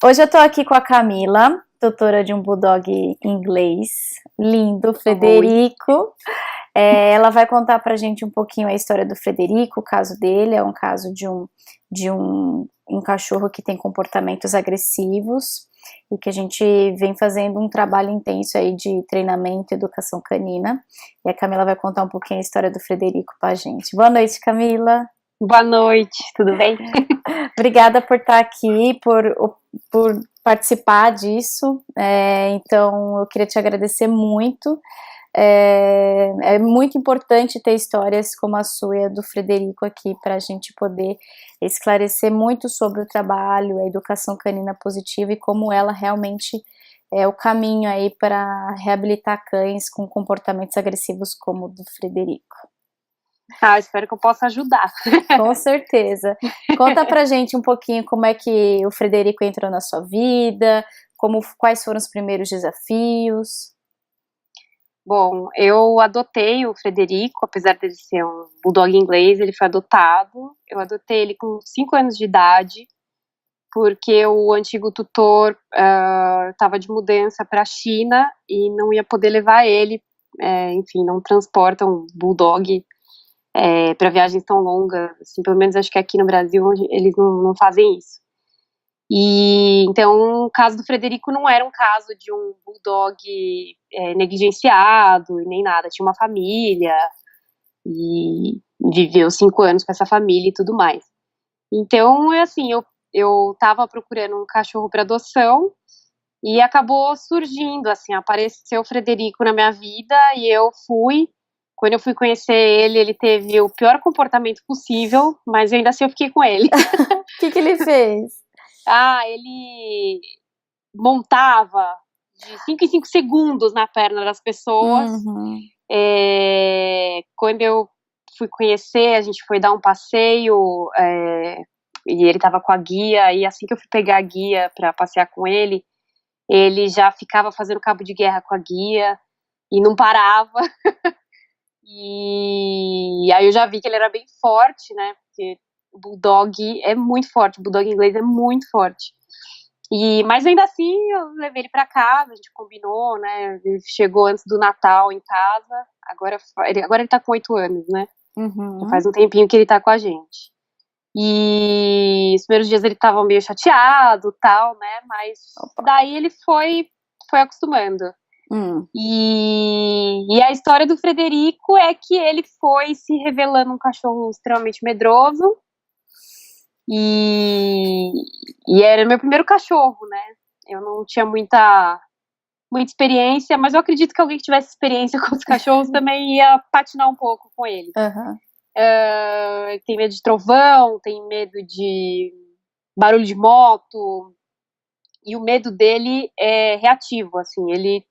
Hoje eu tô aqui com a Camila, tutora de um bulldog inglês, lindo, Oi. Frederico. Ela vai contar pra gente um pouquinho a história do Frederico, o caso dele, é um caso de um cachorro que tem comportamentos agressivos e que a gente vem fazendo um trabalho intenso aí de treinamento e educação canina. E a Camila vai contar um pouquinho a história do Frederico pra gente. Boa noite, Camila. Boa noite, tudo bem? Obrigada por estar aqui, por participar disso. Então, eu queria te agradecer muito. É muito importante ter histórias como a sua e a do Frederico aqui para a gente poder esclarecer muito sobre o trabalho, a educação canina positiva e como ela realmente é o caminho aí para reabilitar cães com comportamentos agressivos como o do Frederico. Espero que eu possa ajudar. Com certeza. Conta pra gente um pouquinho como é que o Frederico entrou na sua vida, quais foram os primeiros desafios. Bom, eu adotei o Frederico, apesar dele ser um bulldog inglês, ele foi adotado. Eu adotei ele com 5 anos de idade, porque o antigo tutor estava de mudança para a China e não ia poder levar ele. Enfim, não transportam um bulldog para viagens tão longas, assim, pelo menos acho que aqui no Brasil eles não fazem isso. E então o caso do Frederico não era um caso de um bulldog negligenciado e nem nada, tinha uma família e viveu 5 anos com essa família e tudo mais. Então é assim, eu tava procurando um cachorro para adoção e acabou surgindo, assim, apareceu o Frederico na minha vida e eu fui. Quando eu fui conhecer ele, ele teve o pior comportamento possível, mas ainda assim eu fiquei com ele. O que ele fez? Ele montava de 5 em 5 segundos na perna das pessoas. Uhum. Quando eu fui conhecer, a gente foi dar um passeio e ele tava com a guia, e assim que eu fui pegar a guia para passear com ele já ficava fazendo cabo de guerra com a guia e não parava. E aí eu já vi que ele era bem forte, né? Porque o bulldog é muito forte, o bulldog inglês é muito forte. Mas ainda assim eu levei ele para casa, a gente combinou, né? Ele chegou antes do Natal em casa. Agora ele tá com 8 anos, né? Já Uhum. faz um tempinho que ele tá com a gente. E os primeiros dias ele tava meio chateado, tal, né? Mas daí ele foi acostumando. E a história do Frederico é que ele foi se revelando um cachorro extremamente medroso. E era meu primeiro cachorro, né? Eu não tinha muita experiência, mas eu acredito que alguém que tivesse experiência com os cachorros também ia patinar um pouco com ele. Uhum. Tem medo de trovão, tem medo de barulho de moto. E o medo dele é reativo, assim, ele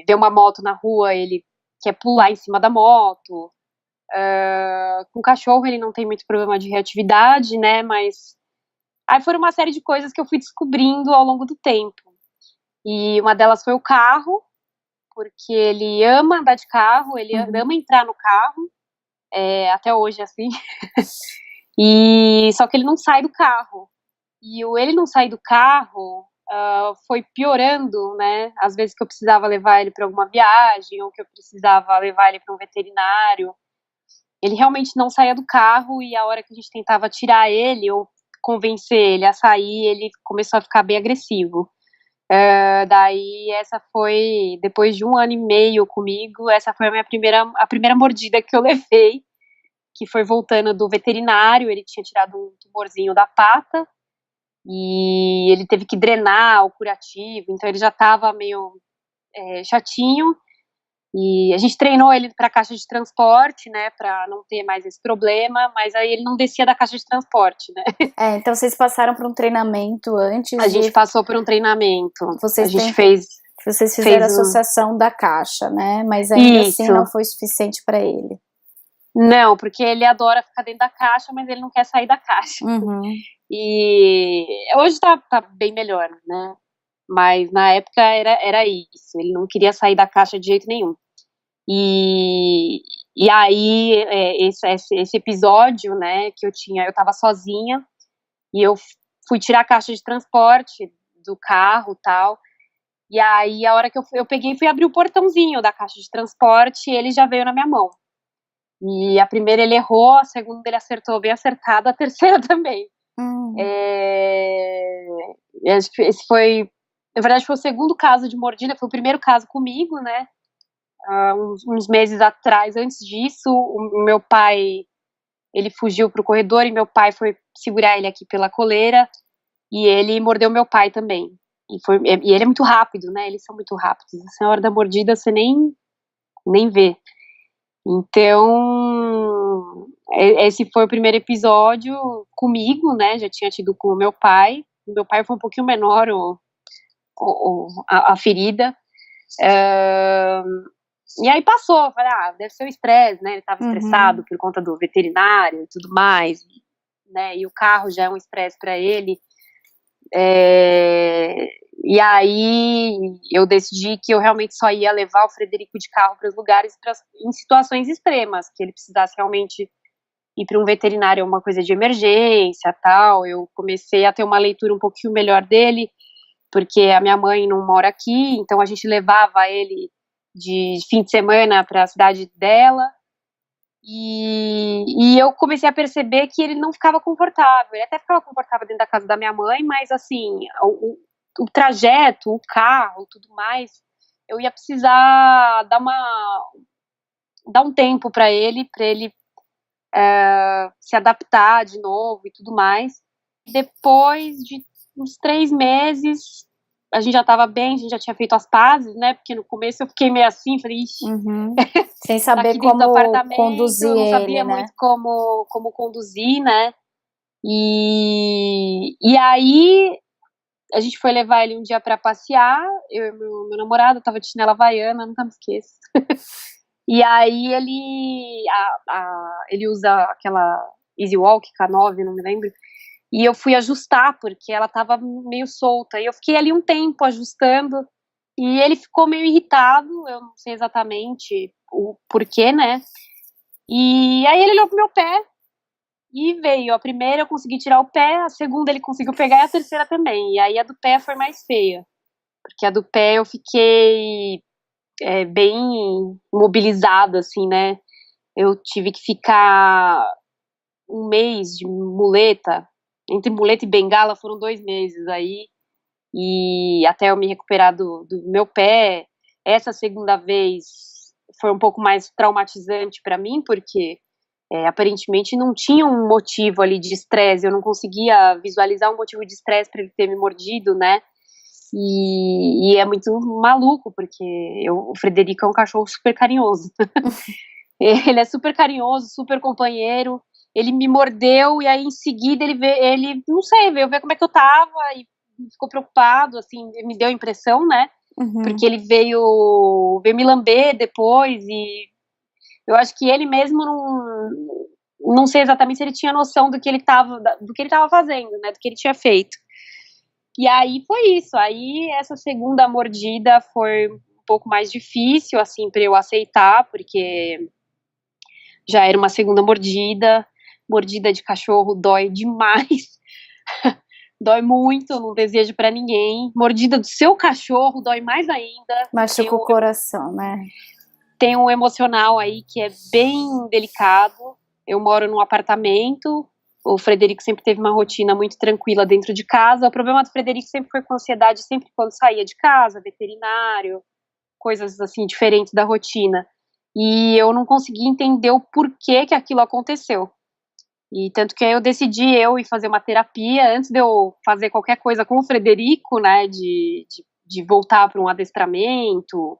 vê uma moto na rua, ele quer pular em cima da moto. Com cachorro ele não tem muito problema de reatividade, né, mas aí foram uma série de coisas que eu fui descobrindo ao longo do tempo. E uma delas foi o carro, porque ele ama andar de carro, ele ama entrar no carro, até hoje assim. E só que ele não sai do carro. E ele não sair do carro foi piorando, né? Às vezes que eu precisava levar ele para alguma viagem ou que eu precisava levar ele para um veterinário, ele realmente não saía do carro e a hora que a gente tentava tirar ele ou convencer ele a sair, ele começou a ficar bem agressivo. Daí essa foi, depois de 1 ano e meio comigo, essa foi a primeira mordida que eu levei, que foi voltando do veterinário. Ele tinha tirado um tumorzinho da pata e ele teve que drenar o curativo, então ele já estava meio chatinho. E a gente treinou ele para a caixa de transporte, né, para não ter mais esse problema, mas aí ele não descia da caixa de transporte, né. Então vocês passaram por um treinamento antes A gente passou por um treinamento. Vocês a gente fez fizeram a associação da caixa, né? Mas ainda assim isso. não foi suficiente para ele. Não, porque ele adora ficar dentro da caixa, mas ele não quer sair da caixa. E hoje tá bem melhor, né? Mas na época era isso. Ele não queria sair da caixa de jeito nenhum. E aí, esse episódio, né, que eu tava sozinha, e eu fui tirar a caixa de transporte do carro e tal. E aí, a hora que eu peguei e fui abrir o portãozinho da caixa de transporte, ele já veio na minha mão. E a primeira ele errou, a segunda ele acertou bem acertado, a terceira também. Esse foi, na verdade, foi o segundo caso de mordida, foi o primeiro caso comigo, né? Uns meses atrás, antes disso, o meu pai, ele fugiu pro corredor e meu pai foi segurar ele aqui pela coleira e ele mordeu meu pai também. E ele é muito rápido, né? Eles são muito rápidos. Assim, na hora da mordida você nem vê. Então, esse foi o primeiro episódio comigo, né? Já tinha tido com o meu pai. O meu pai foi um pouquinho menor a ferida. E aí passou. Falei, deve ser o estresse, né? Ele estava estressado por conta do veterinário e tudo mais, né? E o carro já é um estresse para ele. E aí eu decidi que eu realmente só ia levar o Frederico de carro para os lugares em situações extremas, que ele precisasse realmente ir para um veterinário, uma coisa de emergência, tal. Eu comecei a ter uma leitura um pouquinho melhor dele, porque a minha mãe não mora aqui, então a gente levava ele de fim de semana para a cidade dela. E eu comecei a perceber que ele não ficava confortável. Ele até ficava confortável dentro da casa da minha mãe, mas assim, o trajeto, o carro, tudo mais, eu ia precisar dar um tempo para ele se adaptar de novo e tudo mais. Depois de uns 3 meses, a gente já estava bem, a gente já tinha feito as pazes, né? Porque no começo eu fiquei meio assim, falei, ixi, sem saber como conduzir eu não sabia ele, né? muito como conduzir, né? E aí a gente foi levar ele um dia para passear, eu e meu namorado, tava de chinela havaiana, nunca me esqueço. E aí ele usa aquela Easy Walk K9, não me lembro. E eu fui ajustar, porque ela tava meio solta. E eu fiquei ali um tempo ajustando. E ele ficou meio irritado, eu não sei exatamente o porquê, né? E aí ele olhou pro meu pé e veio. A primeira eu consegui tirar o pé, a segunda ele conseguiu pegar e a terceira também. E aí a do pé foi mais feia. Porque a do pé eu fiquei bem mobilizada, assim, né? Eu tive que ficar um mês de muleta. Entre muleta e bengala foram 2 meses aí. E até eu me recuperar do meu pé. Essa segunda vez foi um pouco mais traumatizante para mim, porque aparentemente não tinha um motivo ali de estresse, eu não conseguia visualizar um motivo de estresse para ele ter me mordido, né? E é muito maluco, porque o Frederico é um cachorro super carinhoso. Ele é super carinhoso, super companheiro. Ele me mordeu e aí em seguida ele não sei, veio ver como é que eu tava e ficou preocupado, assim, me deu a impressão, né? Porque ele veio me lamber depois e eu acho que ele mesmo não sei exatamente se ele tinha noção do que ele tava fazendo, né? Do que ele tinha feito. E aí foi isso. Aí essa segunda mordida foi um pouco mais difícil, assim, para eu aceitar, porque já era uma segunda mordida. Mordida de cachorro dói demais. Dói muito, não desejo para ninguém. Mordida do seu cachorro dói mais ainda. Machuca o coração, né? Tem um emocional aí que é bem delicado. Eu moro num apartamento. O Frederico sempre teve uma rotina muito tranquila dentro de casa. O problema do Frederico sempre foi com ansiedade, sempre quando saía de casa, veterinário, coisas assim diferentes da rotina. E eu não consegui entender o porquê que aquilo aconteceu. E tanto que aí eu decidi ir fazer uma terapia antes de eu fazer qualquer coisa com o Frederico, né, de voltar para um adestramento.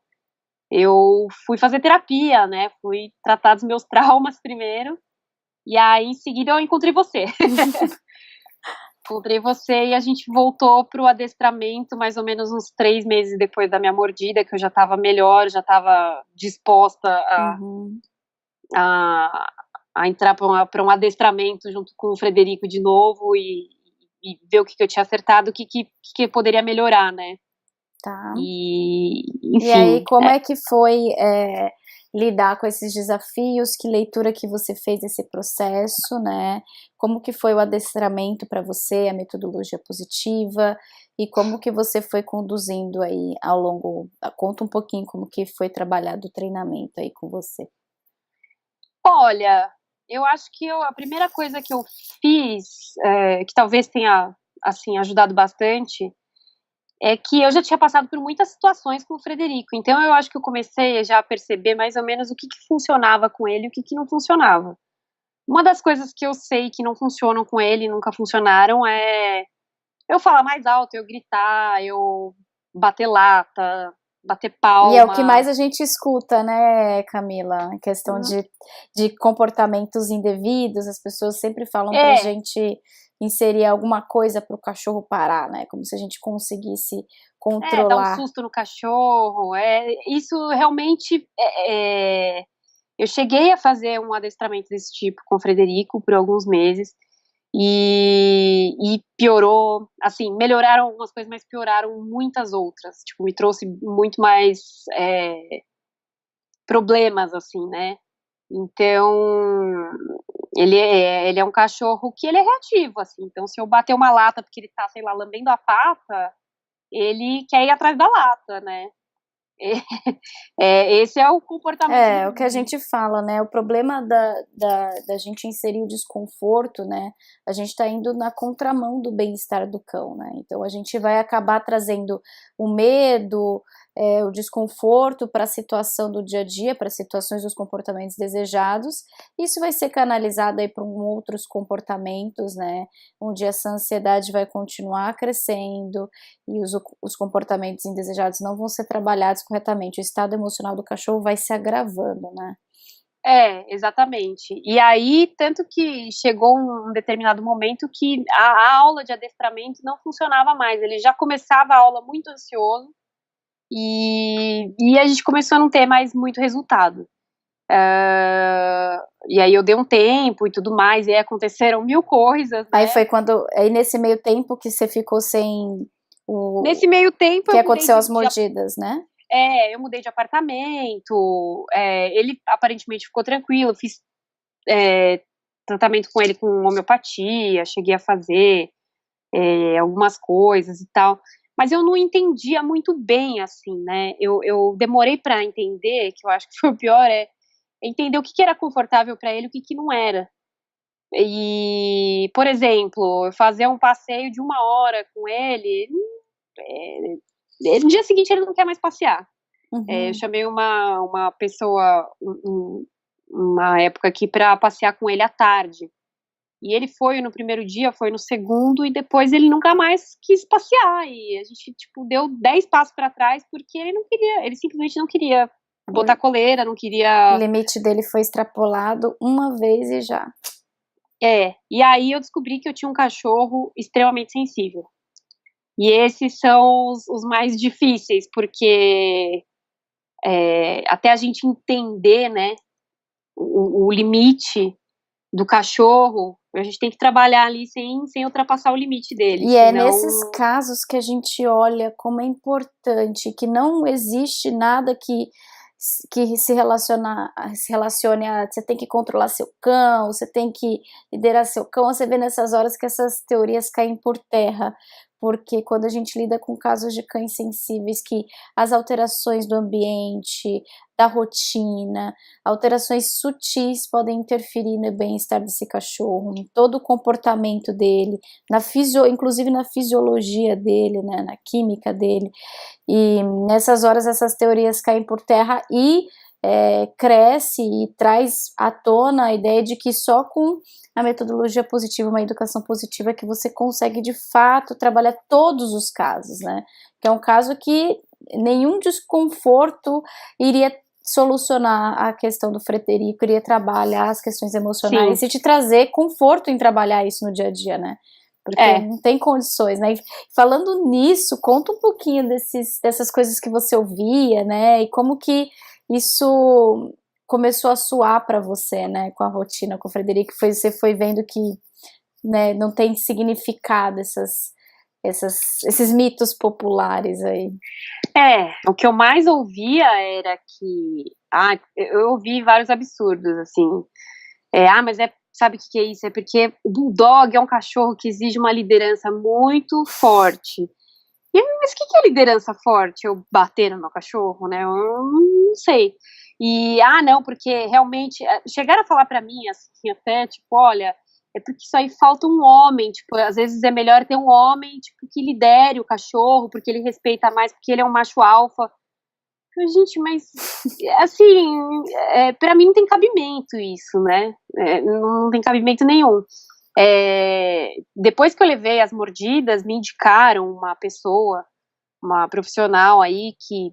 Eu fui fazer terapia, né, fui tratar dos meus traumas primeiro. E aí, em seguida, eu encontrei você. Encontrei você e a gente voltou pro adestramento mais ou menos uns 3 meses depois da minha mordida, que eu já tava melhor, já tava disposta a entrar para um adestramento junto com o Frederico de novo e ver o que eu tinha acertado, o que poderia melhorar, né? Tá. E, enfim. E aí, como é que foi lidar com esses desafios, que leitura que você fez desse processo, né? Como que foi o adestramento para você, a metodologia positiva, e como que você foi conduzindo aí ao longo, conta um pouquinho como que foi trabalhado o treinamento aí com você. Olha, eu acho que a primeira coisa que eu fiz, que talvez tenha, assim, ajudado bastante, é que eu já tinha passado por muitas situações com o Frederico, então eu acho que eu comecei já a perceber mais ou menos o que funcionava com ele e o que não funcionava. Uma das coisas que eu sei que não funcionam com ele, nunca funcionaram, é eu falar mais alto, eu gritar, eu bater lata, bater palma. E é o que mais a gente escuta, né, Camila? A questão de comportamentos indevidos, as pessoas sempre falam pra gente inserir alguma coisa para o cachorro parar, né? Como se a gente conseguisse controlar. Dar um susto no cachorro. Isso realmente. Eu cheguei a fazer um adestramento desse tipo com o Frederico por alguns meses e piorou. Assim, melhoraram algumas coisas, mas pioraram muitas outras. Tipo, me trouxe muito mais problemas, assim, né? Então, ele é um cachorro que ele é reativo, assim. Então, se eu bater uma lata porque ele tá, sei lá, lambendo a pata, ele quer ir atrás da lata, né? Esse é o comportamento. É o que a gente fala, né? O problema da gente inserir o desconforto, né? A gente tá indo na contramão do bem-estar do cão, né? Então a gente vai acabar trazendo o medo, o desconforto para a situação do dia a dia, para situações dos comportamentos desejados. Isso vai ser canalizado aí para outros comportamentos, né? Onde essa ansiedade vai continuar crescendo e os comportamentos indesejados não vão ser trabalhados corretamente. O estado emocional do cachorro vai se agravando, né? Exatamente. E aí, tanto que chegou um determinado momento que a aula de adestramento não funcionava mais. Ele já começava a aula muito ansioso e a gente começou a não ter mais muito resultado. E aí eu dei um tempo e tudo mais, e aí aconteceram mil coisas, né? Aí foi aí nesse meio tempo que você ficou sem Nesse meio tempo que aconteceu as mordidas, né? Eu mudei de apartamento, ele aparentemente ficou tranquilo, fiz tratamento com ele com homeopatia, cheguei a fazer algumas coisas e tal, mas eu não entendia muito bem, assim, né? Eu demorei para entender, que eu acho que foi o pior, entender o que era confortável para ele e o que não era. E, por exemplo, fazer um passeio de 1 hora com ele, no dia seguinte ele não quer mais passear. Uhum. Eu chamei uma pessoa, uma época aqui, para passear com ele à tarde. E ele foi no primeiro dia, foi no segundo, e depois ele nunca mais quis passear. E a gente, tipo, deu 10 passos para trás, porque ele não queria, ele simplesmente não queria botar coleira, não queria. O limite dele foi extrapolado uma vez e já. E aí eu descobri que eu tinha um cachorro extremamente sensível. E esses são os mais difíceis, porque até a gente entender, né, o limite do cachorro, a gente tem que trabalhar ali sem ultrapassar o limite dele. E senão... nesses casos que a gente olha como é importante, que não existe nada que se relacione a você tem que controlar seu cão, você tem que liderar seu cão. Você vê nessas horas que essas teorias caem por terra, porque quando a gente lida com casos de cães sensíveis, que as alterações do ambiente, da rotina, alterações sutis podem interferir no bem-estar desse cachorro, em todo o comportamento dele, inclusive na fisiologia dele, né, na química dele. E nessas horas essas teorias caem por terra e cresce e traz à tona a ideia de que só com a metodologia positiva, uma educação positiva, que você consegue de fato trabalhar todos os casos, né? Que é um caso que nenhum desconforto iria solucionar a questão do Frederico, iria trabalhar as questões emocionais. Sim. E te trazer conforto em trabalhar isso no dia a dia, né? Porque não tem condições, né? E falando nisso, conta um pouquinho dessas coisas que você ouvia, né? E como que isso começou a soar para você, né? Com a rotina com o Frederico, você foi vendo que, né, não tem significado esses mitos populares aí. O que eu mais ouvia era que Eu ouvi vários absurdos, assim. Mas sabe o que é isso? É porque o Bulldog é um cachorro que exige uma liderança muito forte. Mas o que é liderança forte? Eu bater no meu cachorro, né? Eu não sei. Não, porque realmente chegaram a falar pra mim assim, até, tipo, olha, é porque isso aí falta um homem, tipo, às vezes é melhor ter um homem, tipo, que lidere o cachorro, porque ele respeita mais, porque ele é um macho alfa. Gente, mas assim, pra mim não tem cabimento isso, né? Não tem cabimento nenhum. Depois que eu levei as mordidas, me indicaram uma profissional aí que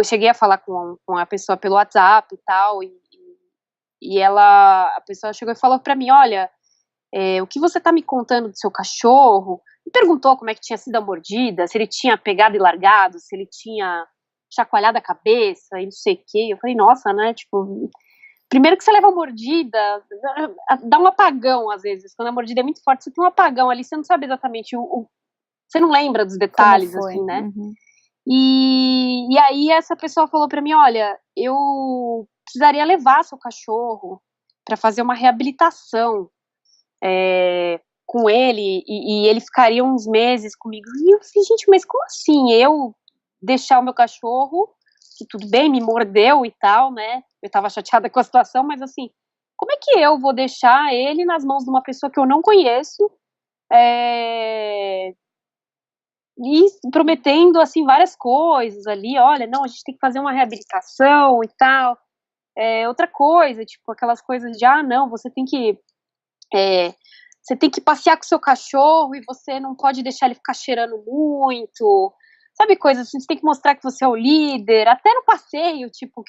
cheguei a falar com a pessoa pelo WhatsApp e tal, e a pessoa chegou e falou pra mim, olha, o que você tá me contando do seu cachorro? Me perguntou como é que tinha sido a mordida, se ele tinha pegado e largado, se ele tinha chacoalhado a cabeça e não sei o quê. Eu falei, nossa, né, tipo, primeiro que você leva a mordida, dá um apagão às vezes, quando a mordida é muito forte, você tem um apagão ali, você não sabe exatamente você não lembra dos detalhes, assim, né? Uhum. E aí essa pessoa falou pra mim, olha, eu precisaria levar seu cachorro pra fazer uma reabilitação com ele, e ele ficaria uns meses comigo. E eu falei, gente, mas como assim? Eu deixar o meu cachorro, que tudo bem, me mordeu e tal, né? Eu tava chateada com a situação, mas assim, como é que eu vou deixar ele nas mãos de uma pessoa que eu não conheço, e prometendo, assim, várias coisas ali, olha, não, a gente tem que fazer uma reabilitação e tal. Outra coisa, tipo, aquelas coisas de, não, você tem que passear com o seu cachorro e você não pode deixar ele ficar cheirando muito, sabe, coisas assim, você tem que mostrar que você é o líder, até no passeio, tipo,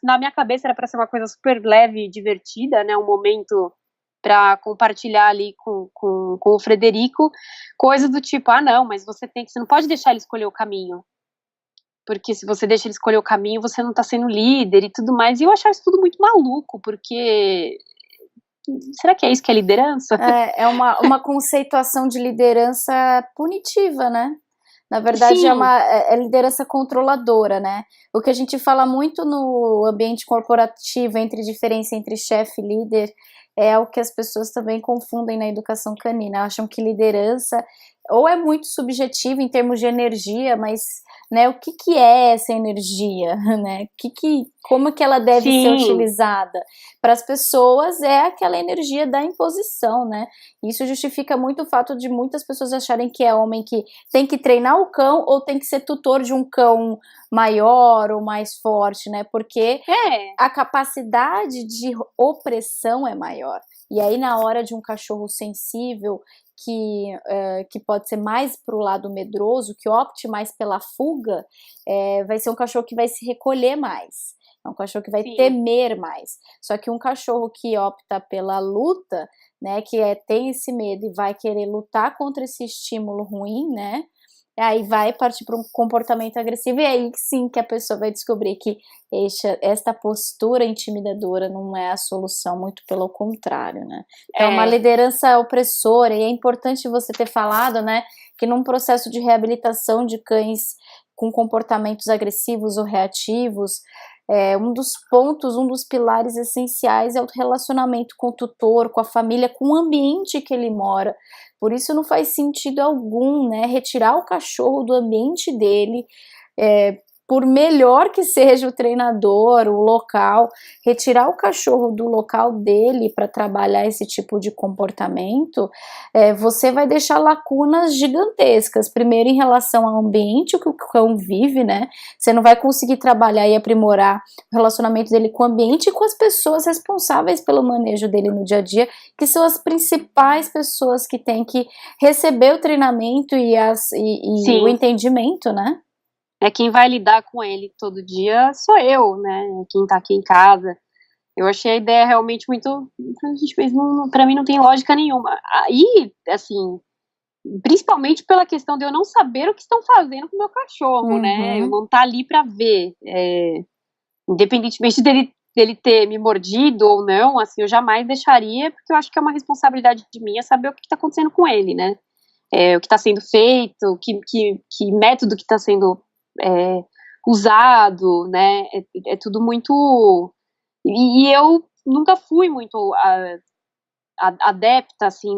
na minha cabeça era pra ser uma coisa super leve e divertida, né, um momento pra compartilhar ali com o Frederico, coisa do tipo, não, mas você não pode deixar ele escolher o caminho, porque se você deixa ele escolher o caminho, você não tá sendo líder e tudo mais, e eu achava isso tudo muito maluco, porque será que é isso que é liderança? É uma conceituação de liderança punitiva, né? Na verdade, Sim. é liderança controladora, né? O que a gente fala muito no ambiente corporativo, diferença entre chefe e líder, é o que as pessoas também confundem na educação canina. Acham que liderança ou é muito subjetivo em termos de energia, mas, né, o que é essa energia, né? Como que ela deve ser utilizada? Para as pessoas é aquela energia da imposição, né? Isso justifica muito o fato de muitas pessoas acharem que é homem que tem que treinar o cão ou tem que ser tutor de um cão maior ou mais forte, né? Porque a capacidade de opressão é maior. E aí, na hora de um cachorro sensível, que pode ser mais para o lado medroso, que opte mais pela fuga, vai ser um cachorro que vai se recolher mais. É um cachorro que vai temer mais. Só que um cachorro que opta pela luta, né, tem esse medo e vai querer lutar contra esse estímulo ruim, né, aí vai partir para um comportamento agressivo, e aí sim que a pessoa vai descobrir que esta postura intimidadora não é a solução, muito pelo contrário, né. Então, uma liderança opressora, e é importante você ter falado, né, que num processo de reabilitação de cães com comportamentos agressivos ou reativos, um dos pilares essenciais é o relacionamento com o tutor, com a família, com o ambiente que ele mora. Por isso não faz sentido algum, né, retirar o cachorro do ambiente dele, por melhor que seja o treinador, o local, retirar o cachorro do local dele para trabalhar esse tipo de comportamento, você vai deixar lacunas gigantescas. Primeiro, em relação ao ambiente que o cão vive, né? Você não vai conseguir trabalhar e aprimorar o relacionamento dele com o ambiente e com as pessoas responsáveis pelo manejo dele no dia a dia, que são as principais pessoas que têm que receber o treinamento e o entendimento, né? Quem vai lidar com ele todo dia sou eu, né? Quem tá aqui em casa. Eu achei a ideia realmente muito. Pra mim não tem lógica nenhuma. Aí, assim, principalmente pela questão de eu não saber o que estão fazendo com o meu cachorro, né? Eu não tá ali pra ver. Independentemente dele ter me mordido ou não, assim, eu jamais deixaria, porque eu acho que é uma responsabilidade de minha saber o que tá acontecendo com ele, né? O que tá sendo feito, que método que tá sendo usado, né? É tudo muito... E eu nunca fui muito adepta, assim,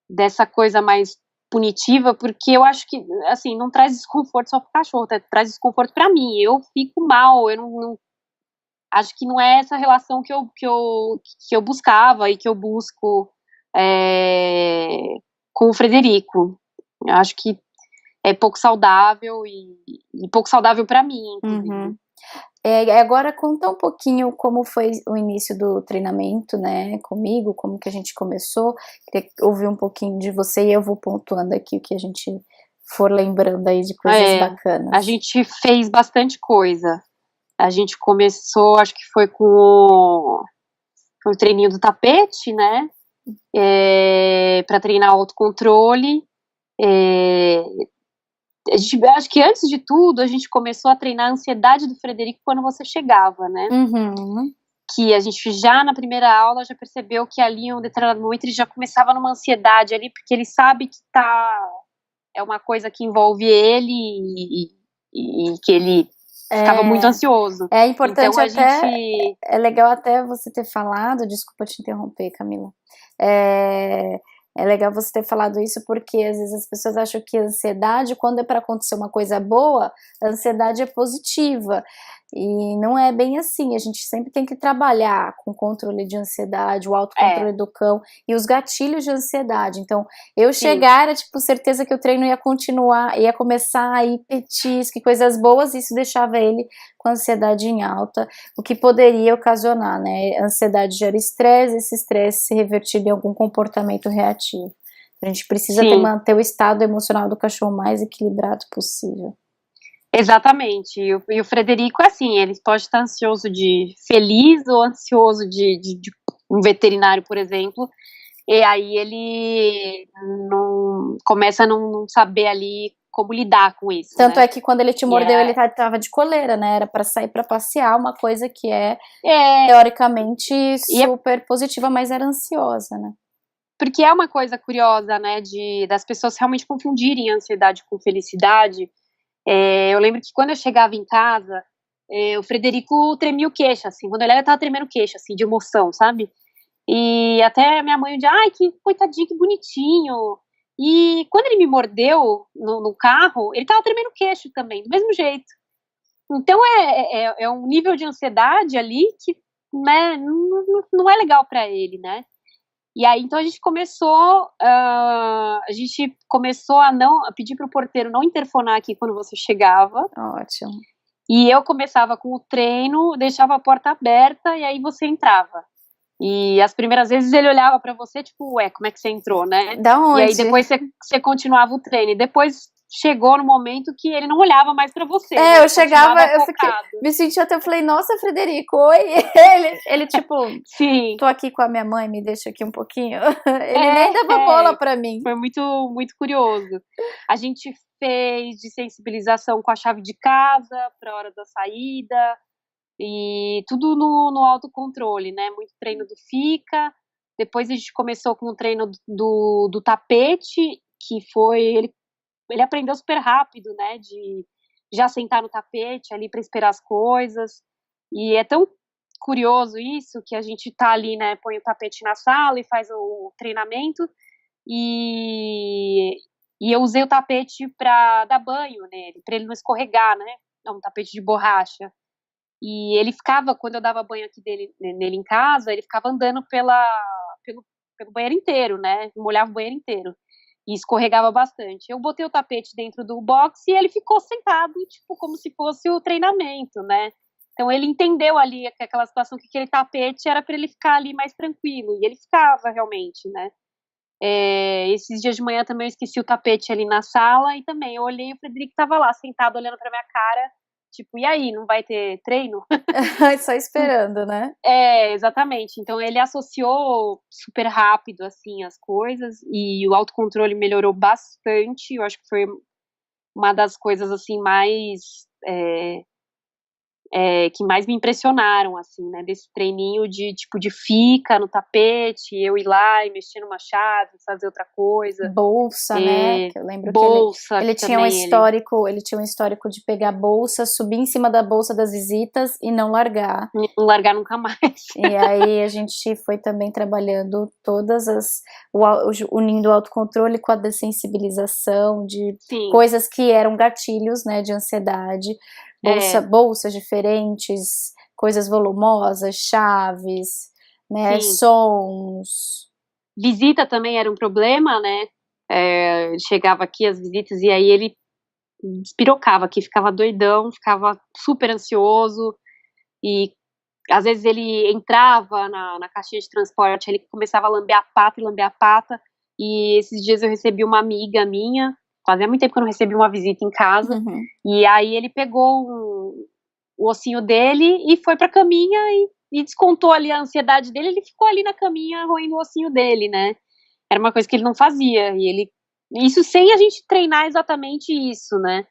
dessa coisa mais punitiva, porque eu acho que, assim, não traz desconforto só pro cachorro, traz desconforto pra mim. Eu fico mal, eu não acho que não é essa relação que eu buscava e que eu busco com o Frederico. Eu acho que é pouco saudável e pouco saudável para mim, inclusive. Uhum. Agora conta um pouquinho como foi o início do treinamento, né, comigo, como que a gente começou. Queria ouvir um pouquinho de você e eu vou pontuando aqui o que a gente for lembrando aí de coisas bacanas. A gente fez bastante coisa. A gente começou, acho que foi com o treininho do tapete, né, para treinar autocontrole. Acho que antes de tudo, a gente começou a treinar a ansiedade do Frederico quando você chegava, né? Uhum. Que a gente já na primeira aula já percebeu que ali em um determinado momento ele já começava numa ansiedade ali, porque ele sabe que é uma coisa que envolve ele e que ele ficava muito ansioso. É importante então, gente... É legal até você ter falado, desculpa te interromper, Camila. É legal você ter falado isso porque às vezes as pessoas acham que a ansiedade, quando é para acontecer uma coisa boa, a ansiedade é positiva. E não é bem assim, a gente sempre tem que trabalhar com o controle de ansiedade, o autocontrole do cão e os gatilhos de ansiedade. Então, eu chegar era tipo certeza que o treino ia continuar, ia começar a ir petisco, coisas boas, e isso deixava ele com a ansiedade em alta, o que poderia ocasionar, né? A ansiedade gera estresse, esse estresse se revertir em algum comportamento reativo. A gente precisa manter o estado emocional do cachorro mais equilibrado possível. Exatamente, e o Frederico é assim, ele pode estar ansioso de feliz ou ansioso de um veterinário, por exemplo, e aí ele começa a não saber ali como lidar com isso. Tanto é que quando ele te mordeu, ele tava de coleira, né? Era para sair para passear, uma coisa que teoricamente super positiva, mas era ansiosa, né? Porque é uma coisa curiosa, né, das pessoas realmente confundirem ansiedade com felicidade. Eu lembro que quando eu chegava em casa, o Frederico tremia o queixo, assim, quando ele tava tremendo o queixo, assim, de emoção, sabe? E até minha mãe dizia, ai, que coitadinho, que bonitinho. E quando ele me mordeu no carro, ele tava tremendo o queixo também, do mesmo jeito. Então é um nível de ansiedade ali que, né, não é legal para ele, né? E aí, então a gente começou a pedir pro porteiro não interfonar aqui quando você chegava. Ótimo. E eu começava com o treino, deixava a porta aberta e aí você entrava. E as primeiras vezes ele olhava pra você, tipo, ué, como é que você entrou, né? Da onde? E aí depois você continuava o treino. E depois chegou no momento que ele não olhava mais pra você. Né? Eu chegava, me sentia até, eu falei, nossa, Frederico, oi. Ele tipo, sim, tô aqui com a minha mãe, me deixa aqui um pouquinho. Ele nem dava bola pra mim. Foi muito, muito curioso. A gente fez de sensibilização com a chave de casa pra hora da saída. E tudo no autocontrole, né? Muito treino do fica. Depois a gente começou com o treino do tapete, que foi... Ele aprendeu super rápido, né? De já sentar no tapete ali para esperar as coisas. E é tão curioso isso, que a gente tá ali, né? Põe o tapete na sala e faz o treinamento. E eu usei o tapete para dar banho nele, para ele não escorregar, né? É um tapete de borracha. E ele ficava, quando eu dava banho aqui nele em casa, ele ficava andando pelo banheiro inteiro, né? Molhava o banheiro inteiro. E escorregava bastante. Eu botei o tapete dentro do box e ele ficou sentado, tipo, como se fosse o treinamento, né? Então ele entendeu ali aquela situação que aquele tapete era para ele ficar ali mais tranquilo. E ele ficava realmente, né? Esses dias de manhã também eu esqueci o tapete ali na sala e também eu olhei e o Frederico tava lá, sentado, olhando pra minha cara. Tipo, e aí, não vai ter treino? Só esperando, né? Exatamente. Então ele associou super rápido, assim, as coisas, e o autocontrole melhorou bastante. Eu acho que foi uma das coisas, assim, mais que mais me impressionaram, assim, né, desse treininho de, tipo, de fica no tapete, eu ir lá e mexer numa chave, fazer outra coisa. Bolsa, né? Que eu lembro que Bolsa, ele que tinha um também histórico, ele tinha um histórico de pegar bolsa, subir em cima da bolsa das visitas e não largar. não largar nunca mais. E aí a gente foi também trabalhando todas unindo o autocontrole com a dessensibilização de Sim. coisas que eram gatilhos, né, de ansiedade, bolsas diferentes, coisas volumosas, chaves, né, Sim. sons. Visita também era um problema, né? Chegava aqui as visitas e aí ele despirocava aqui, ficava doidão, ficava super ansioso e às vezes ele entrava na caixinha de transporte, ele começava a lamber a pata, e esses dias eu recebi uma amiga minha, fazia muito tempo que eu não recebi uma visita em casa, e aí ele pegou o ossinho dele e foi pra caminha e descontou ali a ansiedade dele, ele ficou ali na caminha roendo o ossinho dele, né? Era uma coisa que ele não fazia, isso sem a gente treinar exatamente isso, né?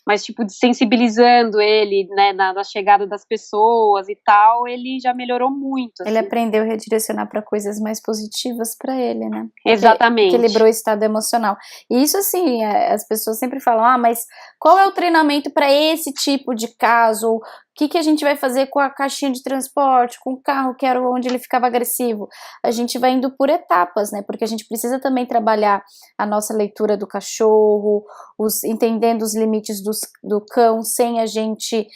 Mas, tipo, sensibilizando ele, né, na chegada das pessoas e tal, ele já melhorou muito, assim. Ele aprendeu a redirecionar para coisas mais positivas para ele, né? Exatamente. Equilibrou o estado emocional. E isso, assim, as pessoas sempre falam, mas qual é o treinamento para esse tipo de caso? O que a gente vai fazer com a caixinha de transporte, com o carro, que era onde ele ficava agressivo? A gente vai indo por etapas, né? Porque a gente precisa também trabalhar a nossa leitura do cachorro, entendendo os limites do cão, sem a gente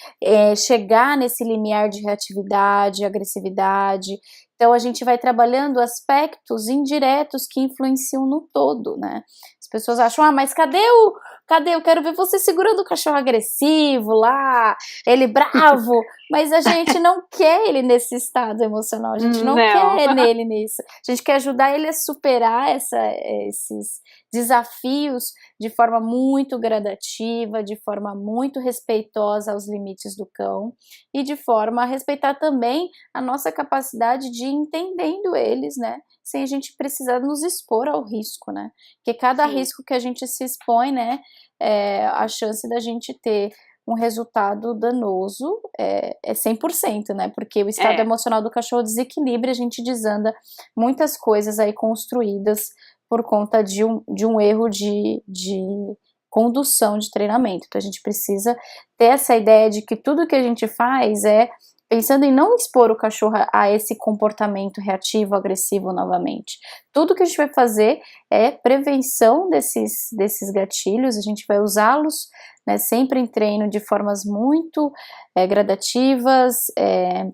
chegar nesse limiar de reatividade, agressividade. Então a gente vai trabalhando aspectos indiretos que influenciam no todo, né? As pessoas acham, mas cadê eu quero ver você segurando o cachorro agressivo lá, ele bravo, mas a gente não quer ele nesse estado emocional, a gente não quer nele nisso, a gente quer ajudar ele a superar esses desafios de forma muito gradativa, de forma muito respeitosa aos limites do cão e de forma a respeitar também a nossa capacidade de ir entendendo eles, né, sem a gente precisar nos expor ao risco, né, porque cada risco que a gente se expõe, né, a chance da gente ter um resultado danoso é 100%, né, porque o estado emocional do cachorro desequilibra, a gente desanda muitas coisas aí construídas por conta de um erro de condução de treinamento. Então a gente precisa ter essa ideia de que tudo que a gente faz é pensando em não expor o cachorro a esse comportamento reativo, agressivo novamente. Tudo que a gente vai fazer é prevenção desses gatilhos, a gente vai usá-los, né, sempre em treino de formas muito gradativas,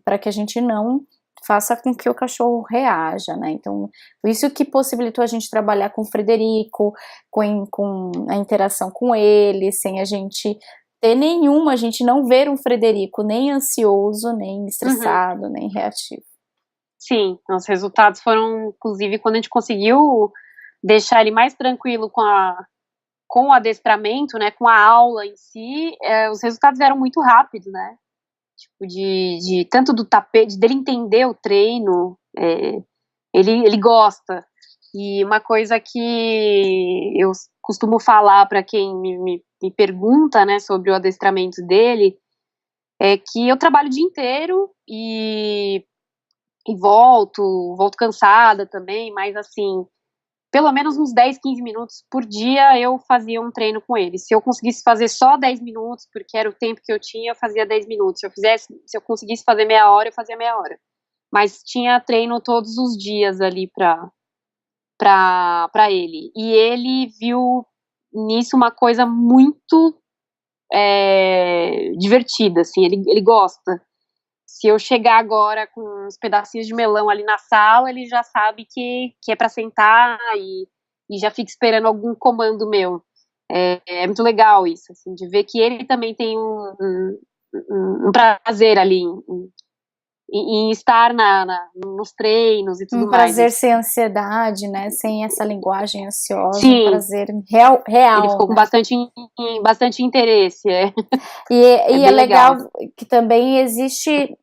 para que a gente não faça com que o cachorro reaja, né, então isso que possibilitou a gente trabalhar com o Frederico, com a interação com ele, sem a gente ter a gente não ver um Frederico nem ansioso, nem estressado, nem reativo. Sim, os resultados foram, inclusive, quando a gente conseguiu deixar ele mais tranquilo com o adestramento, né, com a aula em si, os resultados eram muito rápidos, né, tipo, de tanto do tapete, dele entender o treino, ele gosta, e uma coisa que eu costumo falar para quem me pergunta, né, sobre o adestramento dele, é que eu trabalho o dia inteiro e volto cansada também, mas assim, pelo menos uns 10, 15 minutos por dia eu fazia um treino com ele. Se eu conseguisse fazer só 10 minutos, porque era o tempo que eu tinha, eu fazia 10 minutos. Se eu conseguisse fazer meia hora, eu fazia meia hora. Mas tinha treino todos os dias ali pra ele. E ele viu nisso uma coisa muito divertida, assim, ele gosta. Se eu chegar agora com uns pedacinhos de melão ali na sala, ele já sabe que é pra sentar e já fica esperando algum comando meu. É muito legal isso, assim, de ver que ele também tem um prazer ali em estar nos treinos e tudo mais. Um prazer sem ansiedade, né? Sem essa linguagem ansiosa. Sim. Um prazer real. Ele ficou com bastante interesse. E é legal que também existe,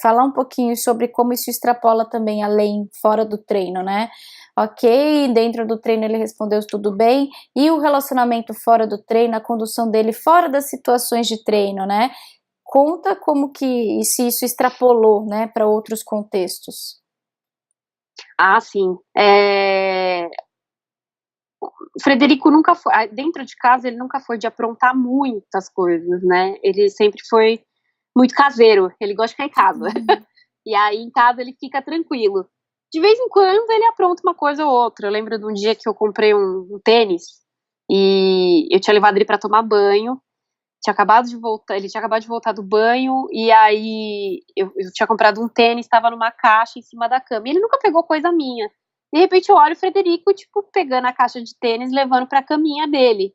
falar um pouquinho sobre como isso extrapola também além, fora do treino, né? Ok, dentro do treino ele respondeu tudo bem, e o relacionamento fora do treino, a condução dele fora das situações de treino, né? conta como que se isso extrapolou, né, para outros contextos. Ah, sim. O Frederico nunca foi, dentro de casa, ele nunca foi de aprontar muitas coisas, né? Ele sempre foi muito caseiro, ele gosta de ficar em casa. E aí, em casa, ele fica tranquilo. De vez em quando, ele apronta uma coisa ou outra. Eu lembro de um dia que eu comprei um tênis e eu tinha levado ele para tomar banho. Tinha acabado de voltar, ele tinha acabado de voltar do banho, e aí eu tinha comprado um tênis, estava numa caixa em cima da cama, e ele nunca pegou coisa minha. De repente eu olho o Frederico, tipo, pegando a caixa de tênis, levando pra caminha dele.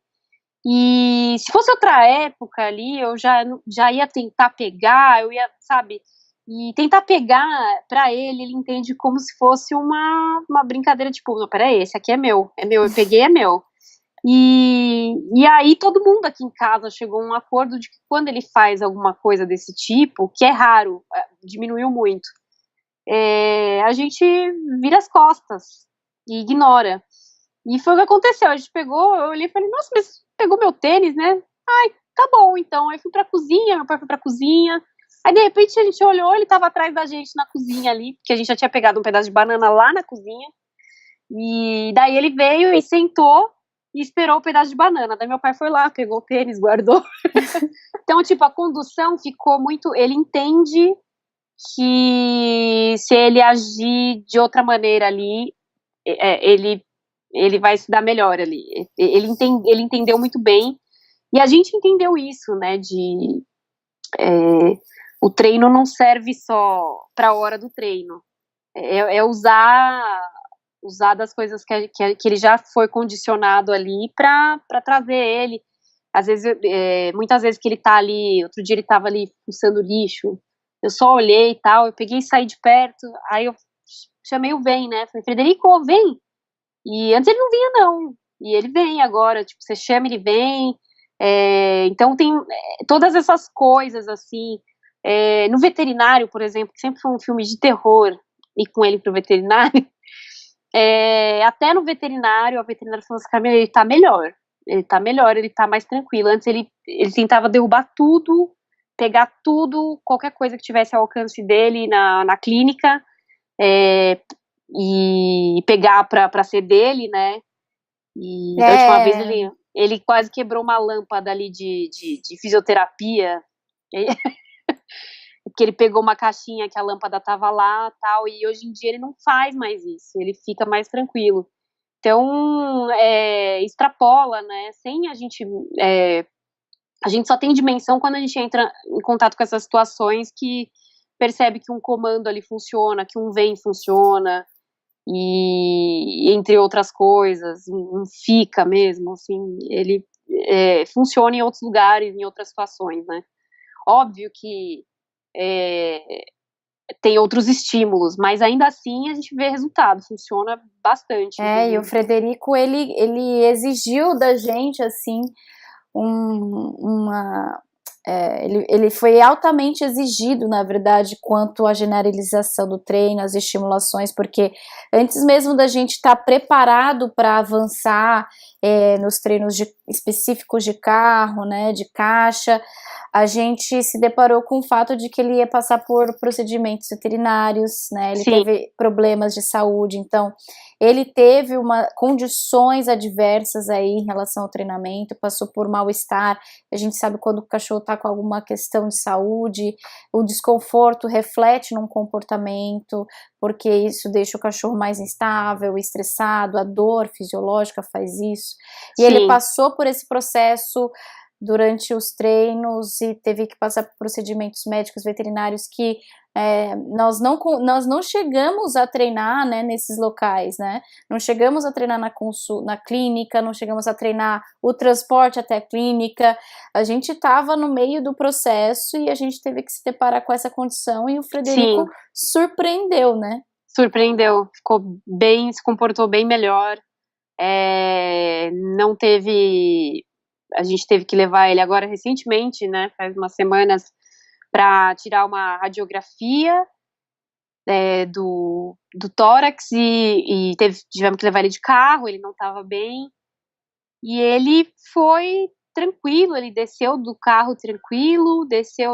E se fosse outra época ali, eu já ia tentar pegar, eu ia, sabe, e tentar pegar pra ele, ele entende como se fosse uma brincadeira, tipo, não, peraí, esse aqui é meu, eu peguei, é meu. E aí todo mundo aqui em casa chegou a um acordo de que quando ele faz alguma coisa desse tipo, que é raro, diminuiu muito, a gente vira as costas e ignora. E foi o que aconteceu, a gente pegou, eu olhei e falei, nossa, mas pegou meu tênis, né? Ai, tá bom, então. Aí fui pra cozinha, meu pai foi pra cozinha. Aí de repente a gente olhou, ele tava atrás da gente na cozinha ali, porque a gente já tinha pegado um pedaço de banana lá na cozinha. E daí ele veio e sentou e esperou o pedaço de banana. Daí meu pai foi lá, pegou o tênis, guardou. Então, tipo, a condução ficou muito. Ele entende que se ele agir de outra maneira ali, ele vai se dar melhor ali. Ele entendeu muito bem. E a gente entendeu isso, né? O treino não serve só para a hora do treino. É usar das coisas que ele já foi condicionado ali para trazer ele. Às vezes, muitas vezes que ele tá ali, outro dia ele tava ali fuçando lixo, eu só olhei e tal, eu peguei e saí de perto, aí eu chamei o Vem, né? Falei, Frederico, vem! E antes ele não vinha, não. E ele vem agora, tipo, você chama, ele vem. Então tem todas essas coisas, assim. No Veterinário, por exemplo, que sempre foi um filme de terror, e com ele pro veterinário, até no veterinário, a veterinária falou assim, Camila, ele tá melhor. Ele tá melhor, ele tá mais tranquilo. Antes ele tentava derrubar tudo, pegar tudo, qualquer coisa que tivesse ao alcance dele na clínica, e pegar pra ser dele, né? E da última vez ele quase quebrou uma lâmpada ali de fisioterapia. Porque ele pegou uma caixinha que a lâmpada tava lá, tal, e hoje em dia ele não faz mais isso, ele fica mais tranquilo. Então, extrapola, né? Sem a gente só tem dimensão quando a gente entra em contato com essas situações que percebe que um comando ali funciona, que um vem funciona, e entre outras coisas, um fica mesmo, assim, ele funciona em outros lugares, em outras situações, né? Óbvio que tem outros estímulos, mas ainda assim a gente vê resultado, funciona bastante. E o Frederico, ele exigiu da gente, assim, ele foi altamente exigido, na verdade, quanto à generalização do treino, as estimulações, porque antes mesmo da gente estar preparado para avançar nos treinos específicos de carro, né, de caixa, a gente se deparou com o fato de que ele ia passar por procedimentos veterinários, né, ele teve problemas de saúde, então ele teve condições adversas aí em relação ao treinamento, passou por mal-estar. A gente sabe quando o cachorro está com alguma questão de saúde, o desconforto reflete num comportamento, porque isso deixa o cachorro mais instável, estressado, a dor fisiológica faz isso. E ele passou por esse processo durante os treinos e teve que passar por procedimentos médicos veterinários que nós não chegamos a treinar, né, nesses locais, né, não chegamos a treinar na clínica, não chegamos a treinar o transporte até a clínica, a gente estava no meio do processo e a gente teve que se deparar com essa condição e o Frederico surpreendeu, né? Surpreendeu, se comportou bem melhor, não teve, a gente teve que levar ele agora recentemente, né, faz umas semanas, para tirar uma radiografia do tórax e tivemos que levar ele de carro, ele não estava bem, e ele foi tranquilo, ele desceu do carro tranquilo,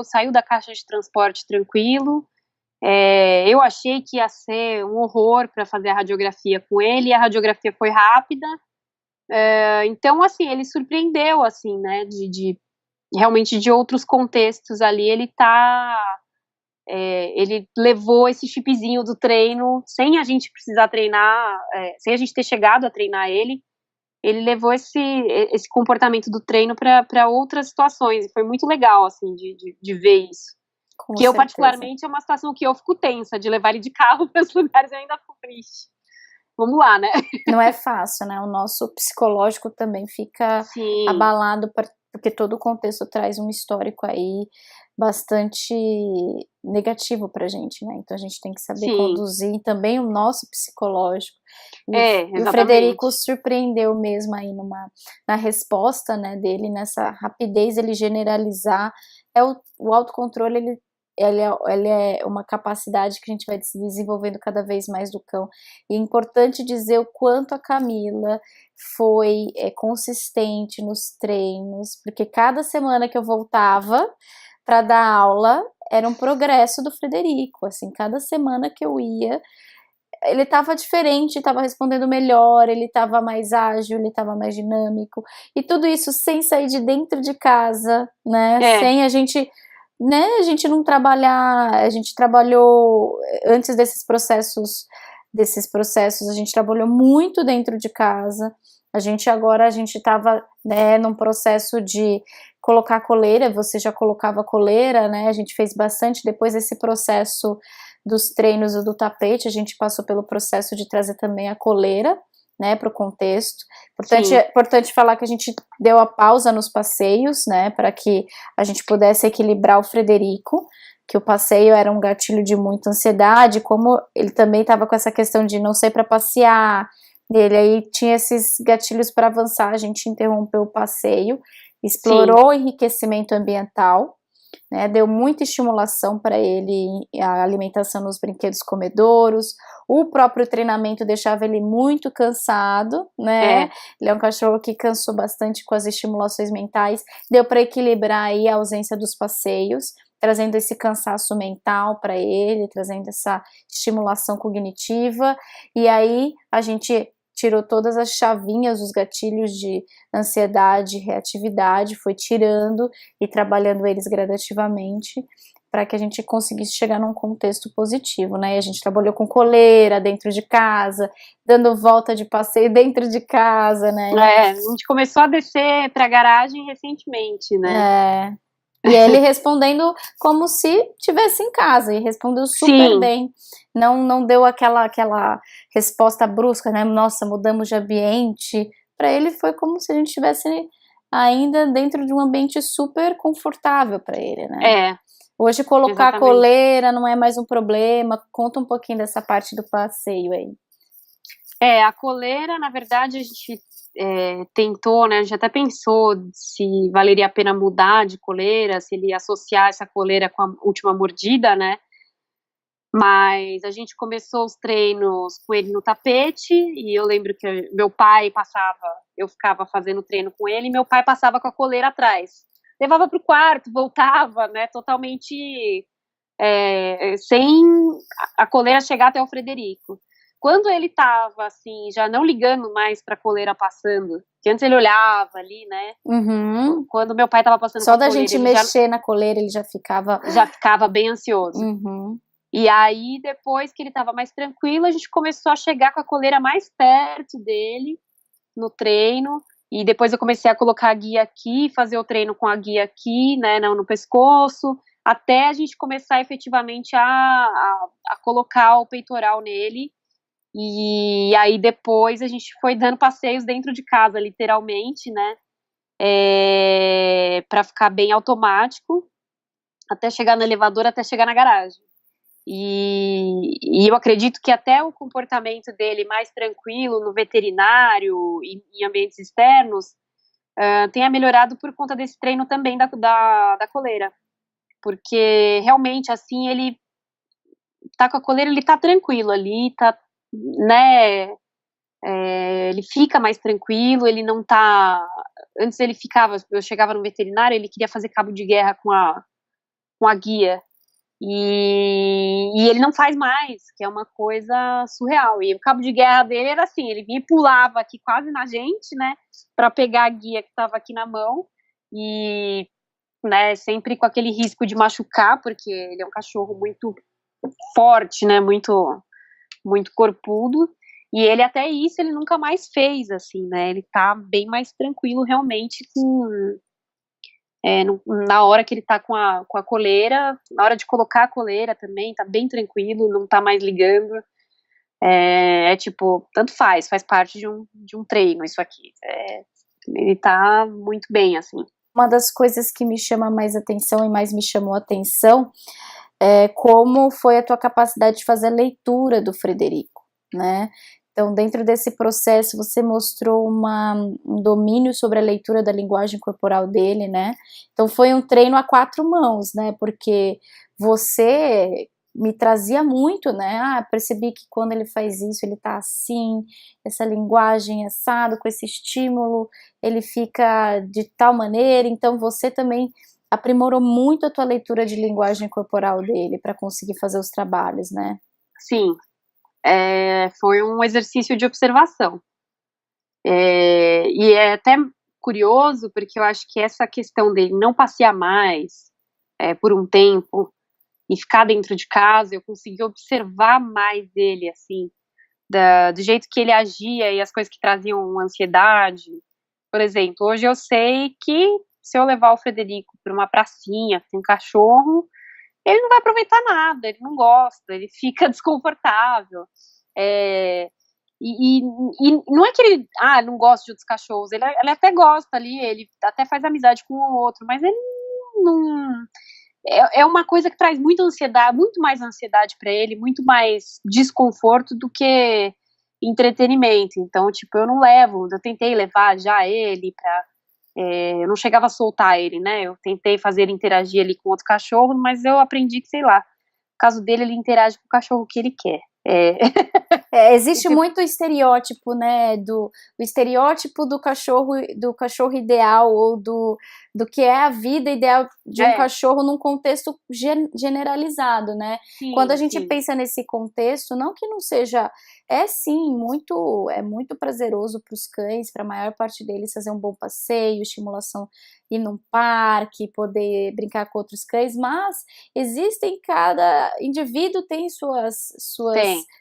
saiu da caixa de transporte tranquilo. Eu achei que ia ser um horror para fazer a radiografia com ele, e a radiografia foi rápida. Então, assim, ele surpreendeu, assim, né, realmente de outros contextos ali, ele levou esse chipzinho do treino, sem a gente precisar treinar, sem a gente ter chegado a treinar ele levou esse comportamento do treino para outras situações, e foi muito legal, assim, de ver isso. Com que eu, certeza. particularmente, é uma situação que eu fico tensa, de levar ele de carro para os lugares, eu ainda fico triste. Vamos lá, né? Não é fácil, né? O nosso psicológico também fica Sim. abalado, porque todo o contexto traz um histórico aí bastante negativo pra gente, né? Então a gente tem que saber conduzir também o nosso psicológico. E o Frederico surpreendeu mesmo aí na resposta, né, dele, nessa rapidez, ele generalizar. O autocontrole, ele é uma capacidade que a gente vai se desenvolvendo cada vez mais do cão. E é importante dizer o quanto a Camila foi consistente nos treinos, porque cada semana que eu voltava para dar aula era um progresso do Frederico, assim, cada semana que eu ia, ele estava diferente, estava respondendo melhor, ele estava mais ágil, ele estava mais dinâmico, e tudo isso sem sair de dentro de casa, né, sem a gente... Né, a gente não trabalhar, a gente trabalhou antes desses processos, a gente trabalhou muito dentro de casa. A gente estava, né, num processo de colocar coleira, você já colocava coleira, né, a gente fez bastante, depois desse processo dos treinos do tapete, a gente passou pelo processo de trazer também a coleira, né, para o contexto. Importante falar que a gente deu a pausa nos passeios, né, para que a gente pudesse equilibrar o Frederico, que o passeio era um gatilho de muita ansiedade, como ele também estava com essa questão de não sair para passear, ele aí tinha esses gatilhos para avançar, a gente interrompeu o passeio, explorou o enriquecimento ambiental, né, deu muita estimulação para ele, a alimentação nos brinquedos comedouros, o próprio treinamento deixava ele muito cansado, né, ele é um cachorro que cansou bastante com as estimulações mentais, deu para equilibrar aí a ausência dos passeios, trazendo esse cansaço mental para ele, trazendo essa estimulação cognitiva, e aí a gente tirou todas as chavinhas, os gatilhos de ansiedade, reatividade, foi tirando e trabalhando eles gradativamente para que a gente conseguisse chegar num contexto positivo, né? E a gente trabalhou com coleira dentro de casa, dando volta de passeio dentro de casa, né? A gente começou a descer para a garagem recentemente, né? E ele respondendo como se estivesse em casa, e respondeu super bem. Não deu aquela resposta brusca, né? Nossa, mudamos de ambiente. Para ele foi como se a gente estivesse ainda dentro de um ambiente super confortável para ele, né? Hoje colocar a coleira não é mais um problema. Conta um pouquinho dessa parte do passeio aí. A coleira, na verdade, a gente tentou, né? A gente até pensou se valeria a pena mudar de coleira, se ele associar essa coleira com a última mordida, né? Mas a gente começou os treinos com ele no tapete, e eu lembro que meu pai eu ficava fazendo treino com ele, e meu pai passava com a coleira atrás. Levava pro quarto, voltava, né, totalmente sem a coleira chegar até o Frederico. Quando ele tava, assim, já não ligando mais pra coleira passando, que antes ele olhava ali, né? Uhum. Quando meu pai tava passando só da gente mexer na coleira, ele já ficava bem ansioso. Uhum. E aí, depois que ele tava mais tranquilo, a gente começou a chegar com a coleira mais perto dele no treino. E depois eu comecei a colocar a guia aqui, fazer o treino com a guia aqui, né, no pescoço, até a gente começar efetivamente a colocar o peitoral nele. E aí depois a gente foi dando passeios dentro de casa, literalmente, né, para ficar bem automático, até chegar no elevador, até chegar na garagem. E eu acredito que até o comportamento dele mais tranquilo no veterinário e em ambientes externos tenha melhorado por conta desse treino também da coleira. Porque realmente, assim, ele tá com a coleira, ele tá tranquilo ali, tá, né, Ele fica mais tranquilo, ele não tá... Antes eu chegava no veterinário, ele queria fazer cabo de guerra com a guia. E ele não faz mais, que é uma coisa surreal. E o cabo de guerra dele era assim, ele vinha e pulava aqui quase na gente, né, pra pegar a guia que tava aqui na mão. E, né, sempre com aquele risco de machucar, porque ele é um cachorro muito forte, né, muito, muito corpudo. E ele, até isso, ele nunca mais fez, assim, né? Ele tá bem mais tranquilo, realmente, na hora que ele tá com a coleira, na hora de colocar a coleira também, tá bem tranquilo, não tá mais ligando. Tipo, tanto faz parte de um treino isso aqui. Ele tá muito bem, assim. Uma das coisas que me chama mais atenção e mais me chamou atenção é como foi a tua capacidade de fazer a leitura do Frederico, né? Então, dentro desse processo, você mostrou um domínio sobre a leitura da linguagem corporal dele, né? Então, foi um treino a 4 mãos, né? Porque você me trazia muito, né? Percebi que quando ele faz isso, ele tá assim, essa linguagem assado, com esse estímulo, ele fica de tal maneira. Então, você também aprimorou muito a tua leitura de linguagem corporal dele para conseguir fazer os trabalhos, né? Sim. Foi um exercício de observação. E é até curioso, porque eu acho que essa questão dele não passear mais por um tempo e ficar dentro de casa, eu consegui observar mais ele, assim, do jeito que ele agia e as coisas que traziam ansiedade. Por exemplo, hoje eu sei que se eu levar o Frederico para uma pracinha, tem um cachorro, ele não vai aproveitar nada, ele não gosta, ele fica desconfortável. E não é que ele não gosta de outros cachorros, ele até gosta ali, ele até faz amizade com o outro, mas ele não... É uma coisa que traz muita ansiedade, muito mais ansiedade para ele, muito mais desconforto do que entretenimento. Então, tipo, eu tentei levar já ele pra... eu não chegava a soltar ele, né? Eu tentei fazer ele interagir ali com outro cachorro, mas eu aprendi que, sei lá, no caso dele, ele interage com o cachorro que ele quer. Existe muito estereótipo, né, o estereótipo do cachorro ideal, ou do que é a vida ideal de um cachorro num contexto generalizado, né? Sim, quando a gente sim. pensa nesse contexto, não que não seja, sim, muito prazeroso para os cães, para a maior parte deles, fazer um bom passeio, estimulação, ir num parque, poder brincar com outros cães, mas cada indivíduo tem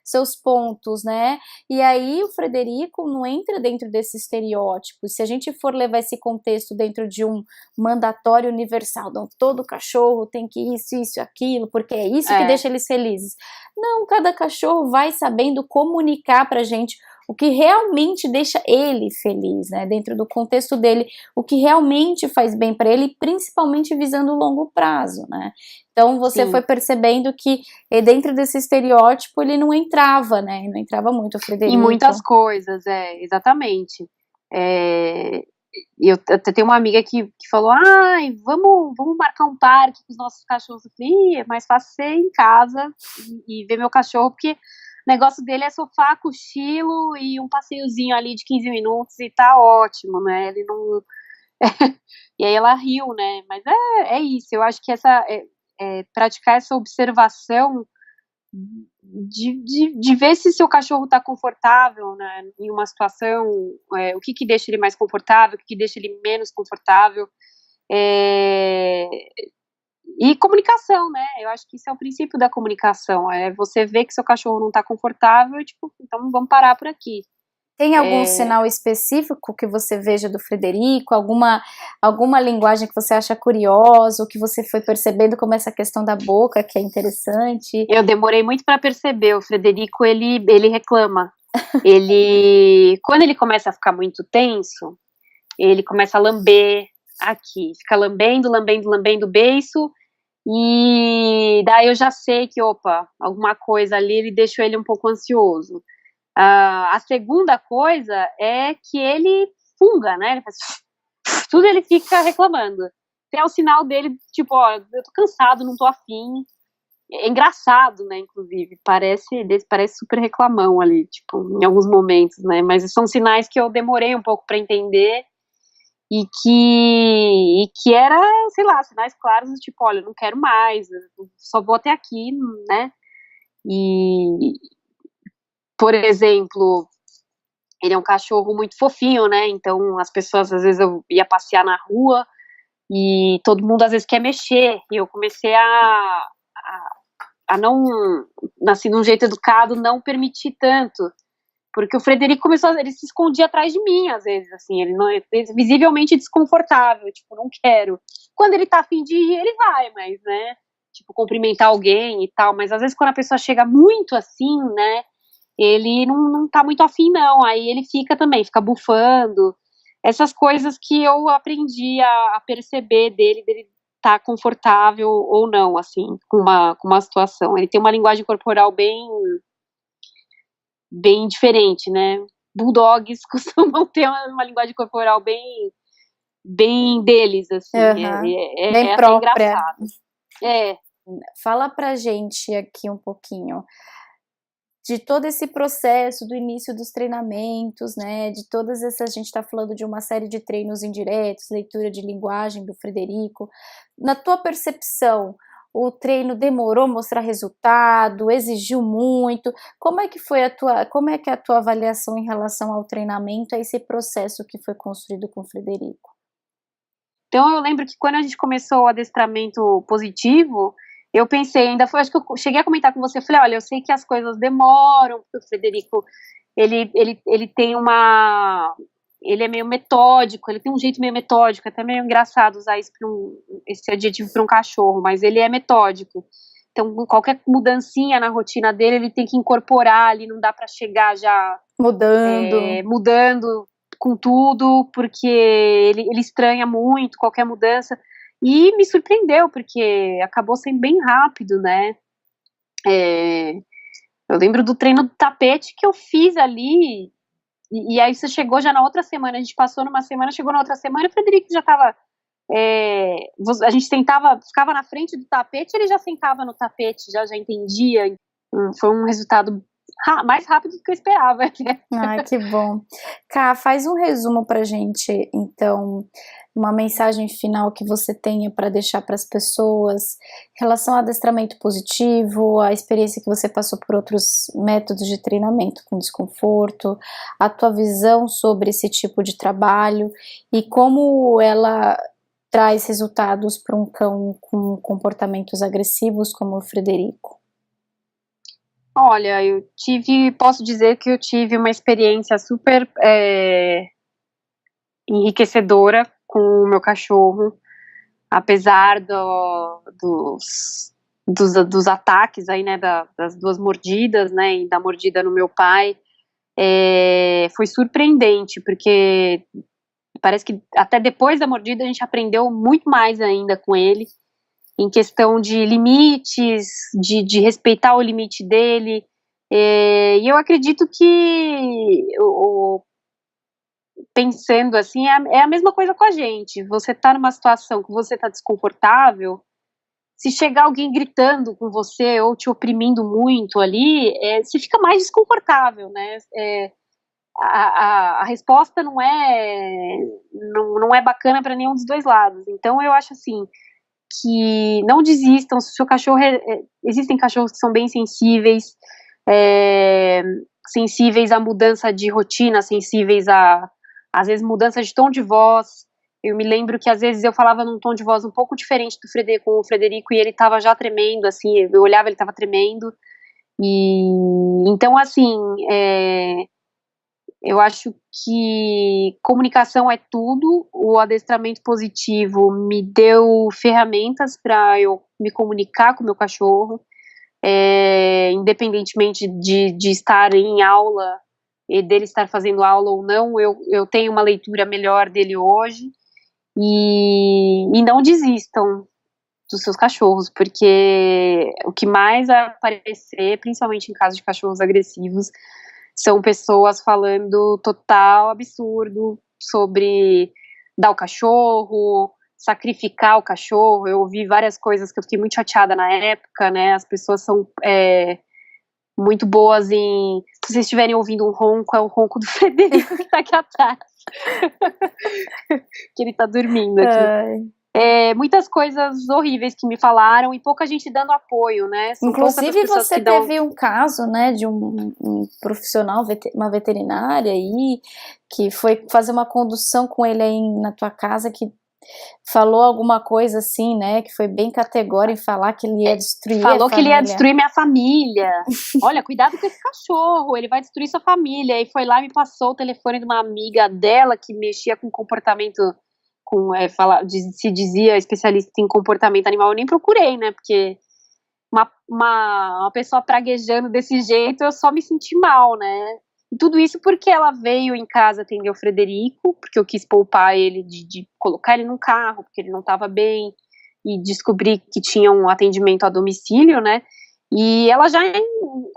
seus pontos, né? E aí o Frederico não entra dentro desse estereótipo. Se a gente for levar esse contexto dentro de um mandatório universal, não, todo cachorro tem que isso, aquilo, porque é isso que deixa eles felizes. Não, cada cachorro vai sabendo comunicar pra gente o que realmente deixa ele feliz, né? Dentro do contexto dele, o que realmente faz bem para ele, principalmente visando o longo prazo, né? Então você foi percebendo que dentro desse estereótipo ele não entrava, né? Não entrava muito o Frederico. Em muitas coisas, exatamente. Eu tenho uma amiga que falou, vamos marcar um parque com os nossos cachorros. Eu falei, é mais fácil ser em casa e ver meu cachorro, porque o negócio dele é sofá, cochilo e um passeiozinho ali de 15 minutos e tá ótimo, né? Ele não... E aí ela riu, né? Mas é isso, eu acho que praticar essa observação de ver se seu cachorro está confortável, né, em uma situação, o que deixa ele mais confortável, o que deixa ele menos confortável, e comunicação, né, eu acho que isso é o princípio da comunicação, você vê que seu cachorro não está confortável, tipo, então vamos parar por aqui. Tem algum sinal específico que você veja do Frederico? Alguma linguagem que você acha curiosa, ou que você foi percebendo, como essa questão da boca, que é interessante? Eu demorei muito para perceber. O Frederico, ele reclama. Quando ele começa a ficar muito tenso, ele começa a lamber aqui. Fica lambendo o beiço. E daí eu já sei que, alguma coisa ali, ele deixou ele um pouco ansioso. A segunda coisa é que ele funga, né? Ele faz... Tudo ele fica reclamando. É o sinal dele, tipo, eu tô cansado, não tô afim. é engraçado, né, inclusive, parece super reclamão ali, tipo, em alguns momentos, né, mas são sinais que eu demorei um pouco para entender e que era, sei lá, sinais claros, tipo, olha, eu não quero mais, eu só vou até aqui, né, e, por exemplo, ele é um cachorro muito fofinho, né, então as pessoas, às vezes eu ia passear na rua e todo mundo às vezes quer mexer, e eu comecei a não, assim, de um jeito educado, não permitir tanto, porque o Frederico ele se escondia atrás de mim, às vezes, assim, ele não, ele é visivelmente desconfortável, tipo, não quero. Quando ele tá afim de ir, ele vai, mas, né, tipo, cumprimentar alguém e tal, mas às vezes quando a pessoa chega muito assim, né, ele não tá muito afim, não, aí ele fica também, fica bufando, essas coisas que eu aprendi a perceber dele tá confortável ou não, assim, com uma situação. Ele tem uma linguagem corporal bem diferente, né? Bulldogs costumam ter uma linguagem corporal bem deles, assim, Uhum. Bem é até própria. engraçado. É, Fala pra gente aqui um pouquinho de todo esse processo do início dos treinamentos, né, de todas essas, a gente está falando de uma série de treinos indiretos, leitura de linguagem do Frederico. Na tua percepção, o treino demorou a mostrar resultado, exigiu muito? Como é que é a tua avaliação em relação ao treinamento, a esse processo que foi construído com o Frederico? então eu lembro que quando a gente começou o adestramento positivo, eu pensei, ainda foi, acho que eu cheguei a comentar com você, eu falei, olha, eu sei que as coisas demoram, porque o Frederico, ele tem ele é meio metódico, ele tem um jeito meio metódico, é até meio engraçado usar esse adjetivo para um cachorro, mas ele é metódico. Então, qualquer mudancinha na rotina dele, ele tem que incorporar ali, não dá para chegar já Mudando. mudando com tudo, porque ele estranha muito qualquer mudança. E me surpreendeu, porque acabou sendo bem rápido, né? É, eu lembro do treino do tapete que eu fiz ali, e aí você chegou já na outra semana, a gente passou numa semana, chegou na outra semana, e o Frederico já estava. A gente ficava na frente do tapete, ele já sentava no tapete, já entendia. Foi um resultado mais rápido do que eu esperava. Né? Ai, que bom. Ká, faz um resumo pra gente, então, uma mensagem final que você tenha para deixar para as pessoas em relação ao adestramento positivo, a experiência que você passou por outros métodos de treinamento com desconforto, a tua visão sobre esse tipo de trabalho e como ela traz resultados para um cão com comportamentos agressivos como o Frederico. Olha, posso dizer que eu tive uma experiência super enriquecedora com o meu cachorro, apesar dos ataques aí, né, das duas mordidas, né, e da mordida no meu pai, foi surpreendente, porque parece que até depois da mordida a gente aprendeu muito mais ainda com ele, em questão de limites, de respeitar o limite dele. E eu acredito que, pensando assim, é a mesma coisa com a gente. Você tá numa situação que você tá desconfortável, se chegar alguém gritando com você ou te oprimindo muito ali, você fica mais desconfortável, né? A resposta não é bacana para nenhum dos dois lados. Então eu acho assim, que não desistam, se o seu cachorro existem cachorros que são bem sensíveis, sensíveis à mudança de rotina, sensíveis a às vezes mudança de tom de voz. Eu me lembro que às vezes eu falava num tom de voz um pouco diferente do Frederico, com o Frederico, e ele tava já tremendo, assim, eu olhava, ele tava tremendo. E então assim, eu acho que comunicação é tudo. O adestramento positivo me deu ferramentas para eu me comunicar com o meu cachorro, independentemente de estar em aula e dele estar fazendo aula ou não. Eu tenho uma leitura melhor dele hoje. E não desistam dos seus cachorros, porque o que mais vai aparecer, principalmente em casos de cachorros agressivos, são pessoas falando total absurdo sobre dar o cachorro, sacrificar o cachorro. Eu ouvi várias coisas que eu fiquei muito chateada na época, né? As pessoas são muito boas em... Se vocês estiverem ouvindo um ronco, é o ronco do Frederico que tá aqui atrás. Que ele tá dormindo aqui. Muitas coisas horríveis que me falaram e pouca gente dando apoio, né? São inclusive você teve um caso, né, de um profissional, uma veterinária aí, que foi fazer uma condução com ele aí na tua casa, que falou alguma coisa assim, né, que foi bem categórico em falar que ele ia destruir Falou que ele ia destruir minha família. Olha, cuidado com esse cachorro, ele vai destruir sua família. E foi lá e me passou o telefone de uma amiga dela que mexia com comportamento... se dizia especialista em comportamento animal, eu nem procurei, né, porque uma pessoa praguejando desse jeito, eu só me senti mal, né, e tudo isso porque ela veio em casa atender o Frederico, porque eu quis poupar ele de colocar ele num carro, porque ele não estava bem, e descobri que tinha um atendimento a domicílio, né, e ela já,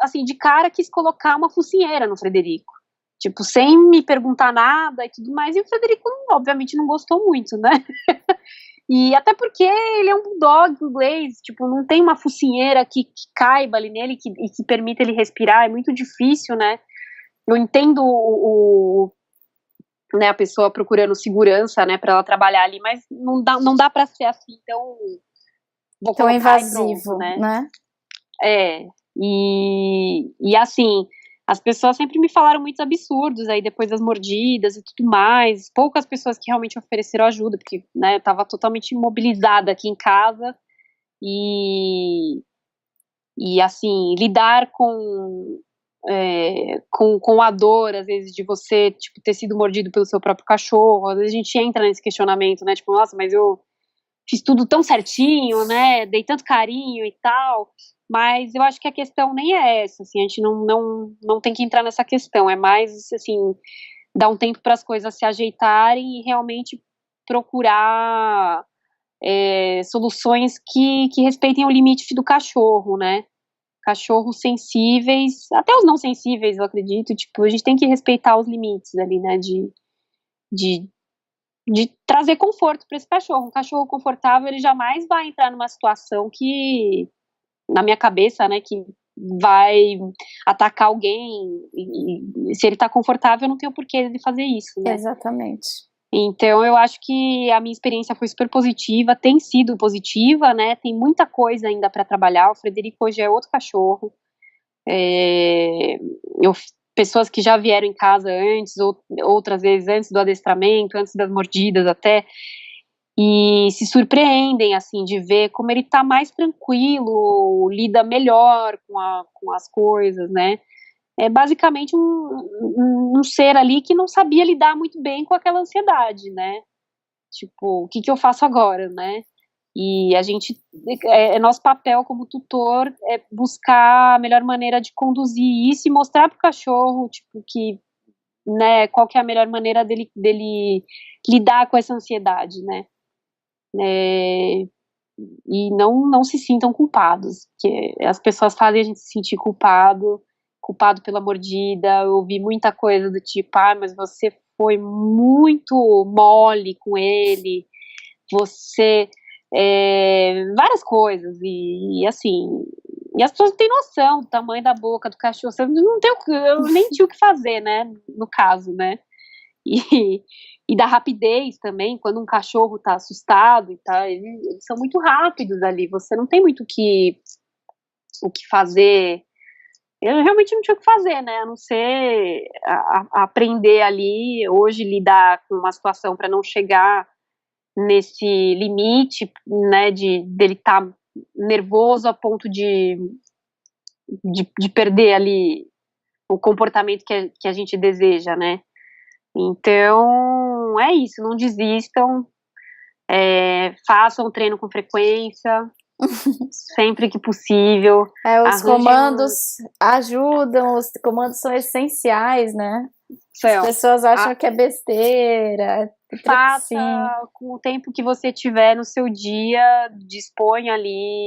assim, de cara quis colocar uma focinheira no Frederico. Tipo, sem me perguntar nada e tudo mais. E o Frederico, obviamente, não gostou muito, né? E até porque ele é um bulldog inglês, tipo, não tem uma focinheira que caiba ali nele e que permita ele respirar, é muito difícil, né? Eu entendo né, a pessoa procurando segurança, né, pra ela trabalhar ali, mas não dá pra ser assim tão invasivo, pronto, né? E assim... As pessoas sempre me falaram muitos absurdos aí depois das mordidas e tudo mais. Poucas pessoas que realmente ofereceram ajuda, porque, né, eu tava totalmente imobilizada aqui em casa. E assim, lidar com a dor, às vezes, de você, tipo, ter sido mordido pelo seu próprio cachorro. Às vezes a gente entra nesse questionamento, né? Tipo, nossa, mas eu fiz tudo tão certinho, né? Dei tanto carinho e tal... Mas eu acho que a questão nem é essa, assim, a gente não tem que entrar nessa questão, é mais, assim, dar um tempo para as coisas se ajeitarem e realmente procurar soluções que respeitem o limite do cachorro, né? Cachorros sensíveis, até os não sensíveis, eu acredito, tipo, a gente tem que respeitar os limites ali, né, de trazer conforto para esse cachorro. Um cachorro confortável, ele jamais vai entrar numa situação que... na minha cabeça, né, que vai atacar alguém, e se ele tá confortável, não tem o porquê de fazer isso, né? Exatamente. Então, eu acho que a minha experiência foi super positiva, tem sido positiva, né, tem muita coisa ainda para trabalhar, o Frederico hoje é outro cachorro, pessoas que já vieram em casa antes, outras vezes antes do adestramento, antes das mordidas até, e se surpreendem, assim, de ver como ele tá mais tranquilo, lida melhor com as coisas, né? É basicamente um ser ali que não sabia lidar muito bem com aquela ansiedade, né? Tipo, o que eu faço agora, né? E a gente, nosso papel como tutor é buscar a melhor maneira de conduzir isso e mostrar pro cachorro, tipo, que, né, qual que é a melhor maneira dele lidar com essa ansiedade, né? E não se sintam culpados, porque as pessoas fazem a gente se sentir culpado pela mordida. Eu ouvi muita coisa do tipo, mas você foi muito mole com ele, você várias coisas, e assim, e as pessoas não têm noção do tamanho da boca do cachorro, você não tem eu nem tinha o que fazer, né, no caso, né, e da rapidez também, quando um cachorro tá assustado e tá, eles são muito rápidos ali, você não tem muito o que fazer. Eu realmente não tinha o que fazer, né, a não ser aprender ali, hoje lidar com uma situação para não chegar nesse limite, né, dele estar nervoso a ponto de perder ali o comportamento que a gente deseja, né. Então, é isso, não desistam, façam treino com frequência, sempre que possível. Os comandos ajudam, os comandos são essenciais, né? As pessoas acham que é besteira. Faça com o tempo que você tiver no seu dia,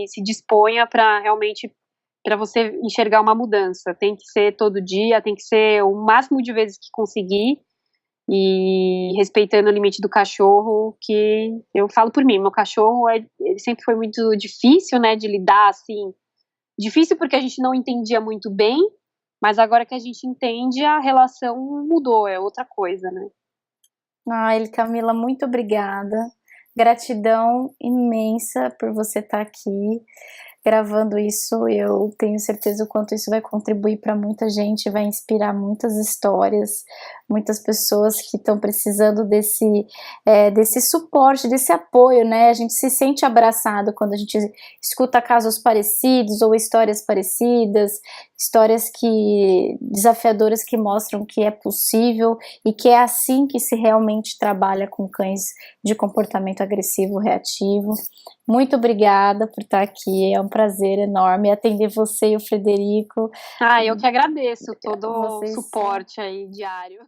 se disponha para realmente, para você enxergar uma mudança. Tem que ser todo dia, tem que ser o máximo de vezes que conseguir. e respeitando o limite do cachorro, que eu falo por mim, meu cachorro ele sempre foi muito difícil, né, de lidar, assim, difícil porque a gente não entendia muito bem, mas agora que a gente entende, a relação mudou, é outra coisa, né. Ai, Camila, muito obrigada. Gratidão imensa por você estar aqui gravando isso. Eu tenho certeza o quanto isso vai contribuir para muita gente, vai inspirar muitas histórias, muitas pessoas que estão precisando desse suporte, desse apoio, né? A gente se sente abraçado quando a gente escuta casos parecidos ou histórias parecidas, histórias desafiadoras que mostram que é possível e que é assim que se realmente trabalha com cães de comportamento agressivo reativo. Muito obrigada por estar aqui, é um prazer enorme atender você e o Frederico. Eu que agradeço todo o suporte aí diário.